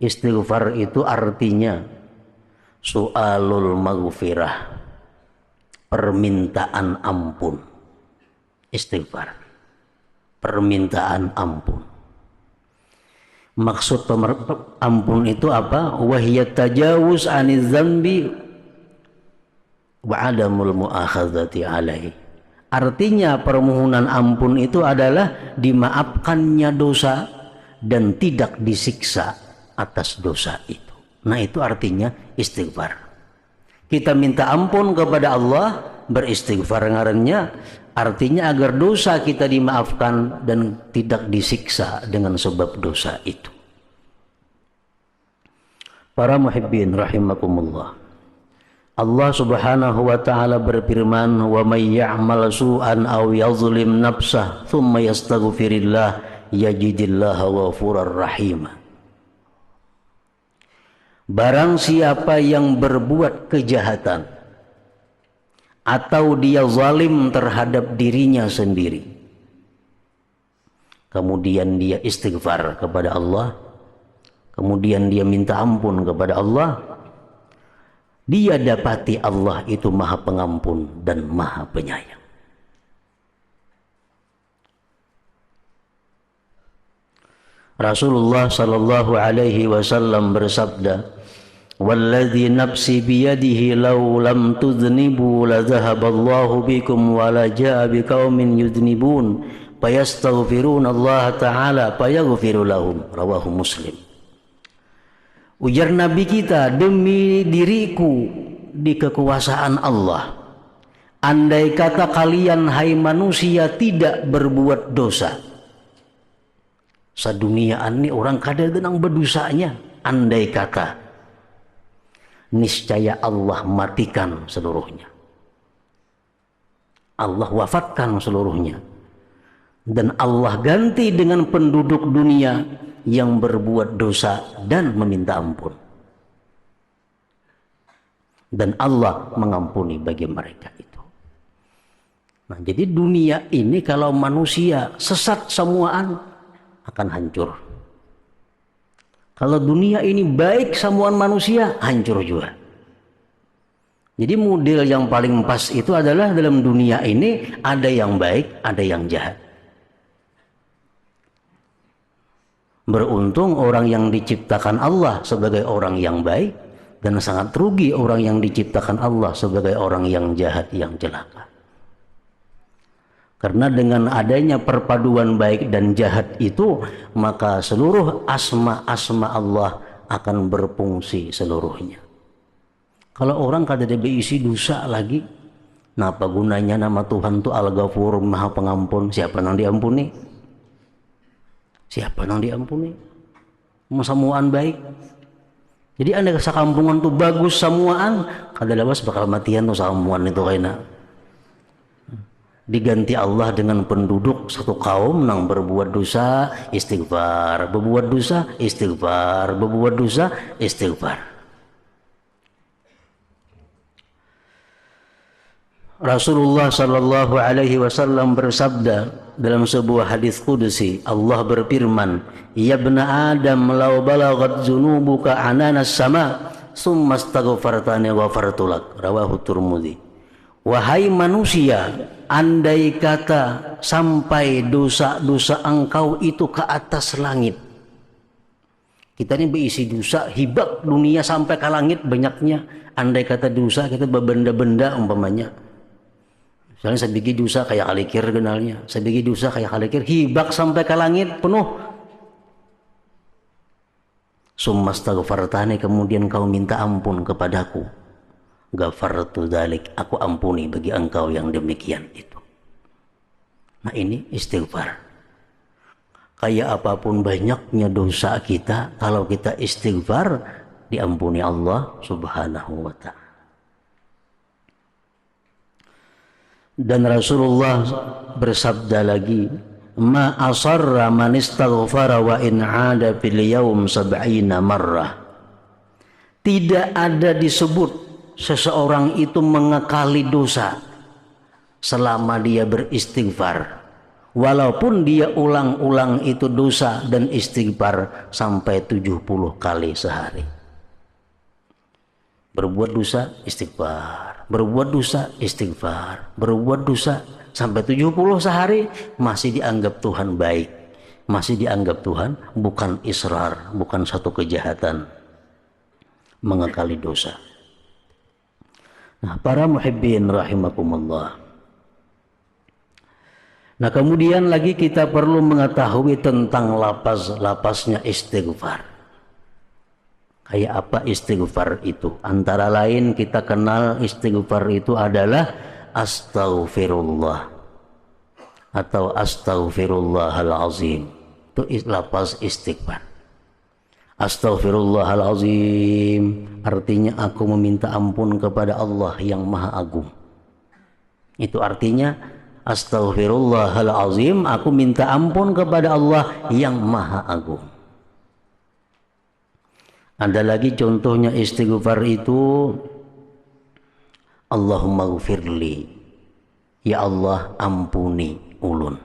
Istighfar itu artinya su'alul maghfirah, permintaan ampun. Istighfar, permintaan ampun. Maksud ampun itu apa? Wahiyat tajawuz aniz dzambi wa adamul muakhadzati alaihi. Artinya permohonan ampun itu adalah dimaafkannya dosa dan tidak disiksa atas dosa itu. Nah, itu artinya istighfar. Kita minta ampun kepada Allah, beristighfar ngarannya, artinya agar dosa kita dimaafkan dan tidak disiksa dengan sebab dosa itu. Para muhibbin rahimakumullah, Allah subhanahu wa ta'ala berfirman, wa may ya'mal su'an aw yazlim nafsah thumma yastaghfirillah yajidillaha ghafurar rahima. Barang siapa yang berbuat kejahatan atau dia zalim terhadap dirinya sendiri, kemudian dia istighfar kepada Allah, kemudian dia minta ampun kepada Allah, dia dapati Allah itu Maha Pengampun dan Maha Penyayang. Rasulullah sallallahu alaihi wasallam bersabda, walladzi nafsi biyadihi law lam tudhnibu la dhahaballahu bikum wa la jaa biqaumin yudhnibun fayastaghfiruna Allah taala fayaghfiru lahum, rawahu Muslim. Ujar Nabi kita, demi diriku di kekuasaan Allah, andai kata kalian hai manusia tidak berbuat dosa, saduniaan ini orang kada denang berdosanya, andai kata, niscaya Allah matikan seluruhnya, Allah wafatkan seluruhnya, dan Allah ganti dengan penduduk dunia yang berbuat dosa dan meminta ampun, dan Allah mengampuni bagi mereka itu. Nah, jadi dunia ini kalau manusia sesat semuaan akan hancur. Kalau dunia ini baik semuaan manusia hancur juga. Jadi model yang paling pas itu adalah dalam dunia ini ada yang baik, ada yang jahat. Beruntung orang yang diciptakan Allah sebagai orang yang baik, dan sangat rugi orang yang diciptakan Allah sebagai orang yang jahat, yang celaka. Karena dengan adanya perpaduan baik dan jahat itu, maka seluruh asma-asma Allah akan berfungsi seluruhnya. Kalau orang kada ada berisi dosa lagi, napa gunanya nama Tuhan itu Al-Ghafur, Maha Pengampun? Siapa yang diampuni? Siapa yang diampuni? Semuaan baik. Jadi anda sakampungan tuh bagus semuaan, kada lawas bakal matian tuh sakampungan itu kayaknya. Diganti Allah dengan penduduk satu kaum nang berbuat dosa istighfar, berbuat dosa istighfar, berbuat dosa istighfar. Rasulullah sallallahu alaihi wasallam bersabda dalam sebuah hadis qudsi, Allah berfirman, ya ibna adam law balaghat dzunubuka ananas sama summa astaghfartani ghafartu lak, rawahu Tirmidzi. Wahai manusia, andai kata sampai dosa-dosa engkau itu ke atas langit. Kita ini berisi dosa, hibak dunia sampai ke langit banyaknya. Andai kata dosa kita berbenda-benda umpamanya. Misalnya saya bikin dosa kayak kalikir kenalnya, saya bikin dosa kayak kalikir, hibak sampai ke langit penuh. Summa astaghfartani, kemudian kau minta ampun kepadaku, ghafartu dzalik, aku ampuni bagi engkau yang demikian itu. Nah, ini istighfar. Kayak apapun banyaknya dosa kita, kalau kita istighfar diampuni Allah subhanahu wa ta'ala. Dan Rasulullah bersabda lagi, ma asarra man istaghfara wa in 'ada fil yaum 70 marrah. Tidak ada disebut seseorang itu mengekali dosa selama dia beristighfar, walaupun dia ulang-ulang itu dosa dan istighfar sampai 70 kali sehari. Berbuat dosa istighfar, berbuat dosa istighfar, berbuat dosa sampai 70 sehari, masih dianggap Tuhan baik, masih dianggap Tuhan bukan israr, bukan satu kejahatan, mengekali dosa. Nah, para muhibbin rahimakumullah. Nah, kemudian lagi kita perlu mengetahui tentang lapas-lapasnya istighfar. Kayak apa istighfar itu? Antara lain kita kenal istighfar itu adalah astaghfirullah atau astaghfirullahalazim. Itu lapas istighfar. Astaghfirullahalazim artinya aku meminta ampun kepada Allah yang Maha Agung. Itu artinya astaghfirullahalazim, aku minta ampun kepada Allah yang Maha Agung. Ada lagi contohnya istighfar itu, Allahumma gfirli, ya Allah ampuni ulun.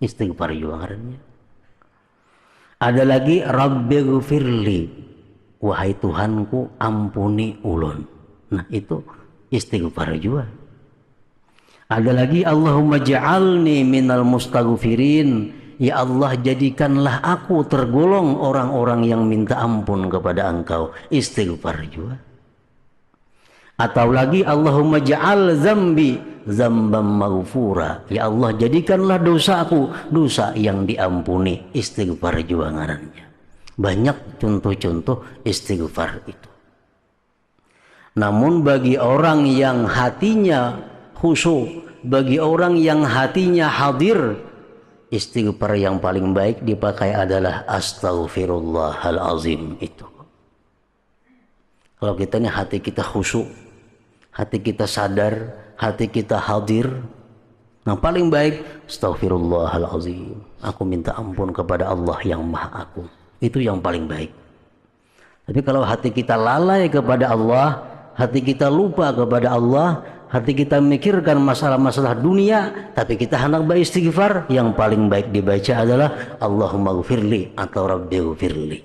Istighfar juga ngarannya. Ada lagi Rabbi gfirli, wahai Tuhanku ampuni ulun. Nah, itu istighfar juga. Ada lagi Allahumma ja'alni minal mustaghfirin, ya Allah jadikanlah aku tergolong orang-orang yang minta ampun kepada Engkau. Istighfar juga. Atau lagi Allahumma ja'al zambi zambam maghfura, ya Allah jadikanlah dosaku dosa yang diampuni. Istighfar juga ngarannya. Banyak contoh-contoh istighfar itu. Namun bagi orang yang hatinya khusyuk, bagi orang yang hatinya hadir, istighfar yang paling baik dipakai adalah astaghfirullahalazim itu. Kalau kita ini hati kita khusyuk, hati kita sadar, hati kita hadir, nah paling baik astaghfirullahalazim, aku minta ampun kepada Allah yang Maha Agung. Itu yang paling baik. Tapi kalau hati kita lalai kepada Allah, hati kita lupa kepada Allah, hati kita memikirkan masalah-masalah dunia, tapi kita hendak beristighfar, yang paling baik dibaca adalah Allahumma gfirli atau Rabbi gfirli.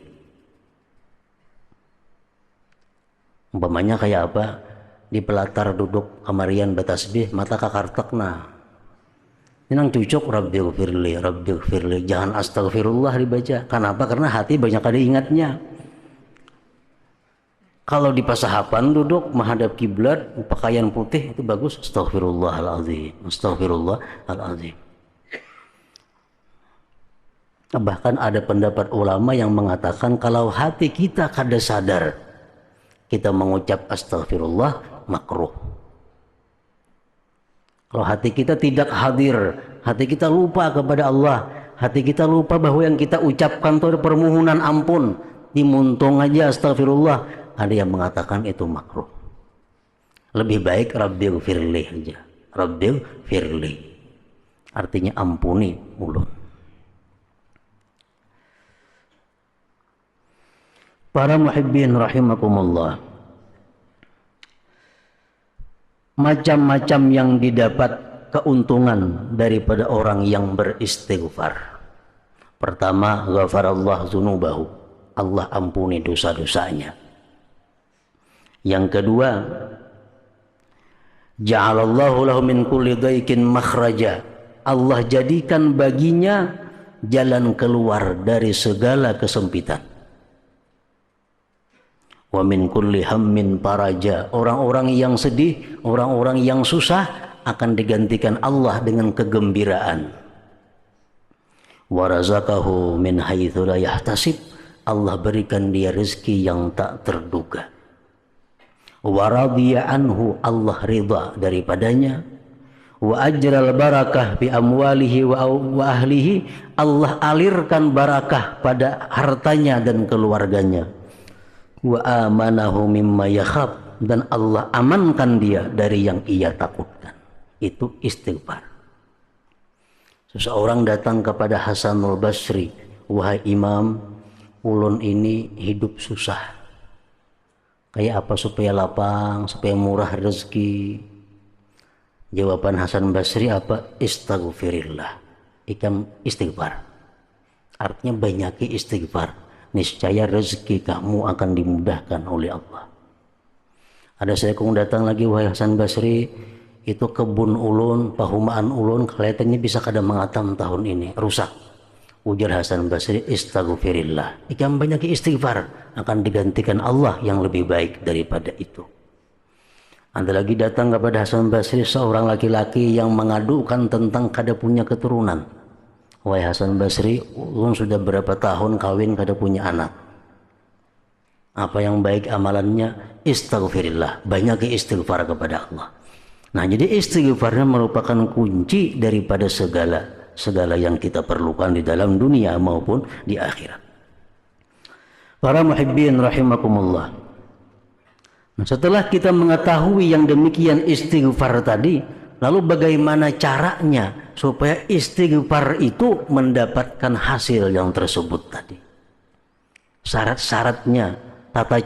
Umpamanya kayak apa? Di pelatar duduk kamarian batasbih, mata kakartekna. Inang cucuk Rabbi gfirli, Rabbi gfirli. Jangan astagfirullah dibaca. Kenapa? Karena hati banyak ada ingatnya. Kalau di pasahapan duduk menghadap kiblat, pakaian putih itu bagus. Astaghfirullahalazim, astaghfirullahalazim. Bahkan ada pendapat ulama yang mengatakan kalau hati kita kada sadar, kita mengucap astaghfirullah makruh. Kalau hati kita tidak hadir, hati kita lupa kepada Allah, hati kita lupa bahwa yang kita ucapkan itu permohonan ampun, dimuntung aja astaghfirullah, ada yang mengatakan itu makruh. Lebih baik Rabbi gfirli aja. Rabbi gfirli artinya ampuni ulun. Para muhibbin rahimakumullah, macam-macam yang didapat keuntungan daripada orang yang beristighfar. Pertama, ghafarallahu dzunubahu, Allah ampuni dosa-dosanya. Yang kedua, ja'alallahu lahu min kulli dhaikin makhraja, Allah jadikan baginya jalan keluar dari segala kesempitan. Wa min kulli hammin faraja, orang-orang yang sedih, orang-orang yang susah akan digantikan Allah dengan kegembiraan. Wa razaqahu min haitsu la yahtasib, Allah berikan dia rezeki yang tak terduga. Wa radiya anhu, Allah ridha daripadanya. Wa ajral barakah bi amwalihi wa ahlihi, Allah alirkan barakah pada hartanya dan keluarganya. Wa amanahu mimma yakhaf, dan Allah amankan dia dari yang ia takutkan. Itu istighfar. Seseorang datang kepada Hasanul Basri, wahai imam, ulun ini hidup susah. Kayak apa supaya lapang, supaya murah rezeki. Jawaban Hasan Basri apa? Istaghfirillah. Ikam istighfar. Artinya banyaki istighfar. Niscaya rezeki kamu akan dimudahkan oleh Allah. Ada seekong datang lagi, wahai Hasan Basri, itu kebun ulun, pahumaan ulun kelihatannya bisa kada mengatam tahun ini, rusak. Ujar Hasan Basri, istaghfirillah. Ikam banyaki istighfar, akan digantikan Allah yang lebih baik daripada itu. Ada lagi datang kepada Hasan Basri seorang laki-laki yang mengadukan tentang kada punya keturunan. Wahai Hasan Basri, ulun sudah berapa tahun kawin kada punya anak. Apa yang baik amalannya? Istaghfirillah, banyak istighfar kepada Allah. Nah, jadi istighfarnya merupakan kunci daripada segala yang kita perlukan di dalam dunia maupun di akhirat. Para muhibbin rahimakumullah. Nah, setelah kita mengetahui yang demikian istighfar tadi, lalu bagaimana caranya supaya istighfar itu mendapatkan hasil yang tersebut tadi? Syarat-syaratnya, tata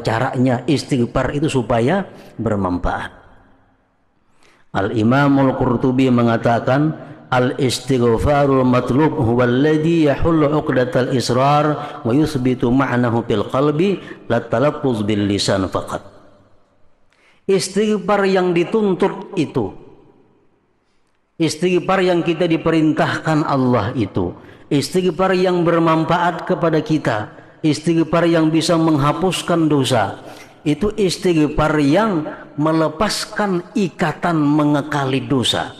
caranya istighfar itu supaya bermanfaat. Al-Imamul Qurtubi mengatakan, al-istighfarul matlub huwa alladhi yahullu 'uqdatal israr wa yuthbitu ma'nahu fil qalbi la talaffuz bil lisan faqat. Istighfar yang dituntut itu, istighfar yang kita diperintahkan Allah itu, istighfar yang bermanfaat kepada kita, istighfar yang bisa menghapuskan dosa, itu istighfar yang melepaskan ikatan mengekali dosa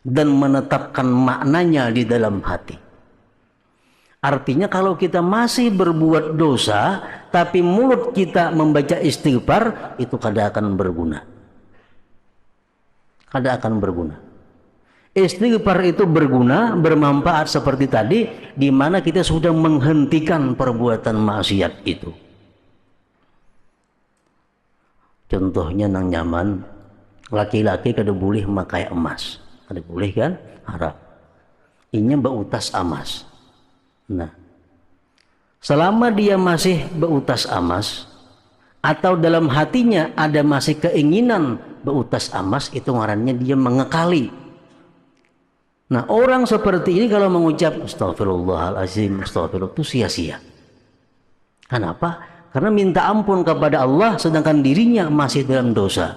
dan menetapkan maknanya di dalam hati. Artinya kalau kita masih berbuat dosa tapi mulut kita membaca istighfar, itu kada akan berguna. Kada akan berguna. Istighfar itu berguna, bermanfaat seperti tadi, di mana kita sudah menghentikan perbuatan maksiat itu. Contohnya nang nyaman, laki-laki kada boleh memakai emas. Kada boleh kan? Haram. Inya beutas emas. Nah, selama dia masih beutas emas atau dalam hatinya ada masih keinginan beutas emas, itu ngarannya dia mengekali. Nah, orang seperti ini kalau mengucap astagfirullahalazim, astagfirullah, itu sia-sia. Kenapa? Karena minta ampun kepada Allah sedangkan dirinya masih dalam dosa.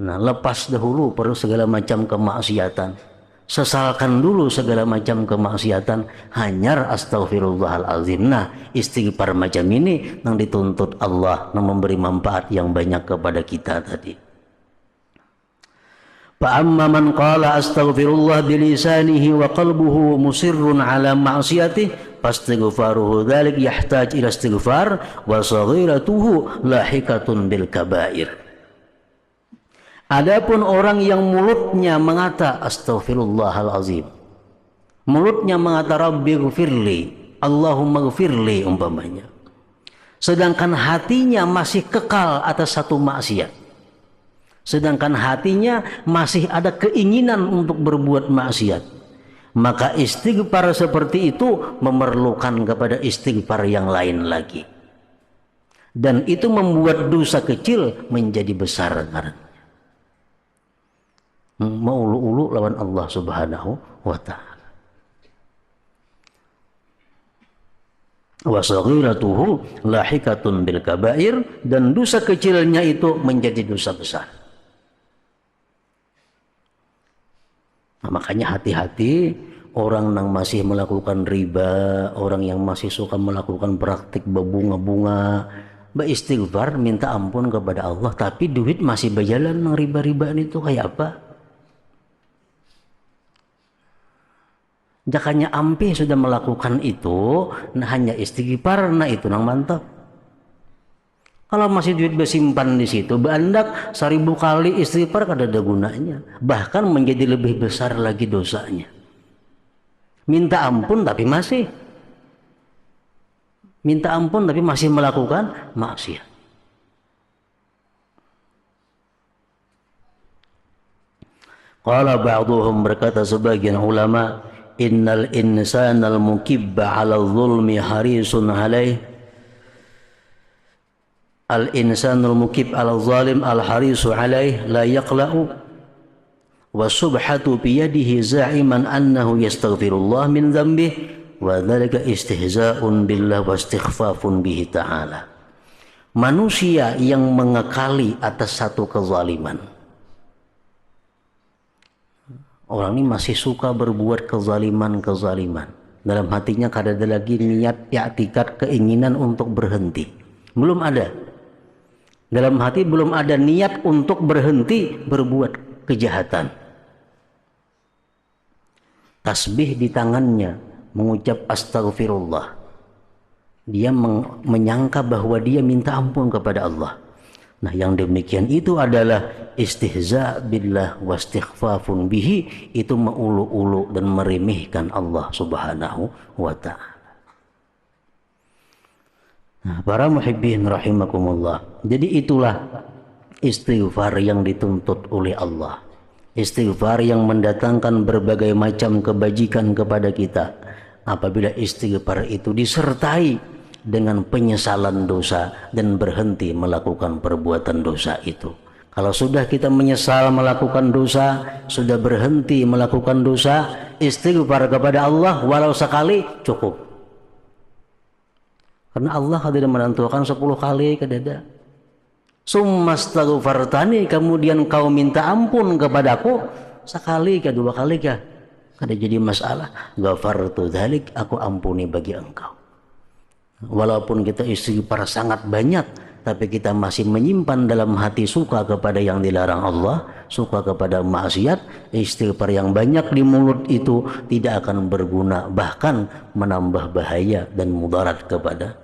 Nah, lepas dahulu perlu segala macam kemaksiatan. Sesalkan dulu segala macam kemaksiatan, hanyar astaghfirullahalazim. Nah, istighfar macam ini yang dituntut Allah, yang memberi manfaat yang banyak kepada kita tadi. Fa amma man qala astaghfirullah bilisanihi wa qalbuhu musirrun ala ma'siyatihi fastighfaruhu dzalik yahtaj ila istighfar wa saghiratuhu lahikatun bil kabair. Adapun orang yang mulutnya mengata astaghfirullahalazim, mulutnya mengata Rabbi ghfirli, Allahumma ghfirli umpamanya, sedangkan hatinya masih kekal atas satu maksiat, sedangkan hatinya masih ada keinginan untuk berbuat maksiat, maka istighfar seperti itu memerlukan kepada istighfar yang lain lagi, dan itu membuat dosa kecil menjadi besar karena maulu-ulu lawan Allah Subhanahu wa ta'ala. Wa saghiratuhu lahikatun bil kabair, dan dosa kecilnya itu menjadi dosa besar. Nah, makanya hati-hati orang yang masih melakukan riba, orang yang masih suka melakukan praktik berbunga-bunga, beristighfar minta ampun kepada Allah, tapi duit masih berjalan nang riba-ribaan itu kayak apa? Jakanya ampi sudah melakukan itu, nah hanya istighfar, nah itu nang mantap. Kalau masih duit bersimpan di situ, berandak 1000 kali istighfar kada ada gunanya, bahkan menjadi lebih besar lagi dosanya. Minta ampun tapi masih melakukan maksiat. Qala ba'dhum, berkata sebagian ulama, innal insanal mukibba 'ala zulmi harisun 'alaih al-insanul mukib al-zalim al-harisu alaih la yaqla'u wa subhatu biyadihi za'iman annahu yastaghfirullah min dhanbih wa dhalika istihza'un billah wa istighfafun bihi ta'ala. Manusia yang mengekali atas satu kezaliman. Orang ini masih suka berbuat kezaliman. Dalam hatinya kada ada lagi niat, i'tikad, keinginan untuk berhenti. Belum ada. Dalam hati belum ada niat untuk berhenti berbuat kejahatan. Tasbih di tangannya, mengucap astaghfirullah. Dia menyangka bahwa dia minta ampun kepada Allah. Nah, yang demikian itu adalah istihza billah wa istighfafun bihi, itu mengulu-ulu dan meremehkan Allah Subhanahu wa ta'ala. Nah, para muhibbin rahimakumullah. Jadi itulah istighfar yang dituntut oleh Allah. Istighfar yang mendatangkan berbagai macam kebajikan kepada kita. Apabila istighfar itu disertai dengan penyesalan dosa dan berhenti melakukan perbuatan dosa itu. Kalau sudah kita menyesal melakukan dosa, sudah berhenti melakukan dosa, istighfar kepada Allah walau sekali cukup. Karena Allah tidak menentukan 10 kali kedada. Summastaghfartani, kemudian kau minta ampun kepadaku sekali ke 2 kali kah? Kada jadi masalah. Ghafartu dzalik, aku ampuni bagi engkau. Walaupun kita istighfar sangat banyak, tapi kita masih menyimpan dalam hati suka kepada yang dilarang Allah, suka kepada maksiat, istighfar yang banyak di mulut itu tidak akan berguna, bahkan menambah bahaya dan mudarat kepada